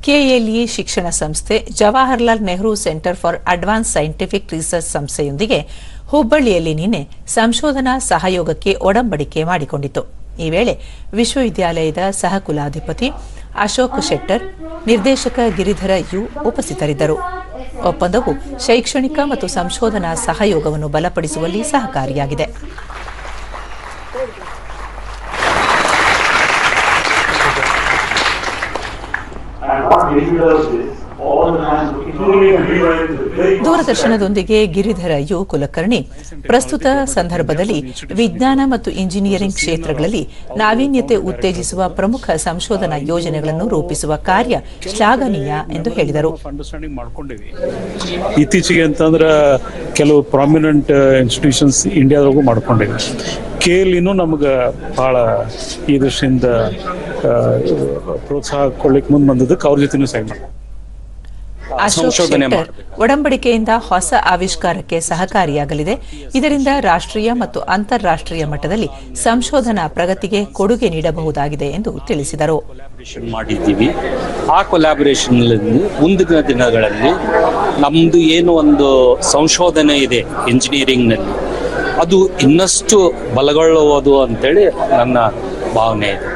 KLE ಶಿಕ್ಷಣ ಸಂಸ್ಥೆ Jawaharlal Nehru centre for advance scientific research ಸಂಸ್ಥೆಯೊಂದಿಗೆ ಹುಬ್ಬಳ್ಳಿಯಲ್ಲಿ ನಿನ್ನೆ ಸಂಶೋಧನಾ ಸಹಯೋಗಕ್ಕೆ ಒಡಂಬಡಿಕೆ ಮಾಡಿಕೊಂಡಿತು. ಈ ವೇಳೆ ವಿಶ್ವವಿದ್ಯಾಲಯದ ಸಹಕುಲಾಧಿಪತಿ ಅಶೋಕ್ ಶೆಟ್ಟರ್, ನಿರ್ದೇಶಕ ಗಿರಿಧರ ಯು ಉಪಸ್ಥಿತರಿದ್ದರು. ಒಪ್ಪಂದವು ಶೈಕ್ಷಣಿಕ ಮತ್ತು ಸಂಶೋಧನಾ ಸಹಯೋಗವನ್ನು ಬಲಪಡಿಸುವಲ್ಲಿ ಸಹಕಾರಿಯಾಗಿದೆ. ದೂರದರ್ಶನದೊಂದಿಗೆ ಗಿರಿಧರ ಯು ಕುಲಕರ್ಣಿ, ಪ್ರಸ್ತುತ ಸಂದರ್ಭದಲ್ಲಿ ವಿಜ್ಞಾನ ಮತ್ತು ಇಂಜಿನಿಯರಿಂಗ್ ಕ್ಷೇತ್ರಗಳಲ್ಲಿ ನಾವೀನ್ಯತೆ ಉತ್ತೇಜಿಸುವ ಪ್ರಮುಖ ಸಂಶೋಧನಾ ಯೋಜನೆಗಳನ್ನು ರೂಪಿಸುವ ಕಾರ್ಯ ಶ್ಲಾಘನೀಯ ಎಂದು ಹೇಳಿದರು. ಇತ್ತೀಚೆಗೆ ಅಂತಂದ್ರೆ ಕೆಲವು ಪ್ರಾಮಿನೆಂಟ್ ಇನ್ಸ್ಟಿಟ್ಯೂಷನ್ಸ್ ಇಂಡಿಯಾದಾಗೂ ಮಾಡ್ಕೊಂಡಿವೆ. ಕೆಎಲ್ಇನೂ ನಮ್ಗೆ ಬಹಳ ಈ ದೃಷ್ಟಿಯಿಂದ ಪ್ರೋತ್ಸಾಹ ಕೊಡ್ಲಿಕ್ಕೆ ಮುಂದೆ ಬಂದದಕ್ಕೆ ಅವ್ರ ಜೊತೆನೂ ಸಹಿ ಮಾಡಿ. ಅಶೋಕ್ ಶೆಟ್ಟರ್, ಒಡಂಬಡಿಕೆಯಿಂದ ಹೊಸ ಆವಿಷ್ಕಾರಕ್ಕೆ ಸಹಕಾರಿಯಾಗಲಿದೆ. ಇದರಿಂದ ರಾಷ್ಟ್ರೀಯ ಮತ್ತು ಅಂತಾರಾಷ್ಟ್ರೀಯ ಮಟ್ಟದಲ್ಲಿ ಸಂಶೋಧನಾ ಪ್ರಗತಿಗೆ ಕೊಡುಗೆ ನೀಡಬಹುದಾಗಿದೆ ಎಂದು ತಿಳಿಸಿದರು. ಮಾಡಿದ್ದೀವಿ. ಆ ಕೊಲ್ಯಾಬರೇಷನ್ ಮುಂದಿನ ದಿನಗಳಲ್ಲಿ ನಮ್ದು ಏನು ಒಂದು ಸಂಶೋಧನೆ ಇದೆ ಇಂಜಿನಿಯರಿಂಗ್ ನಲ್ಲಿ, ಅದು ಇನ್ನಷ್ಟು ಬಲಗೊಳ್ಳುವುದು ಅಂತೇಳಿ ನನ್ನ ಭಾವನೆ ಇದೆ.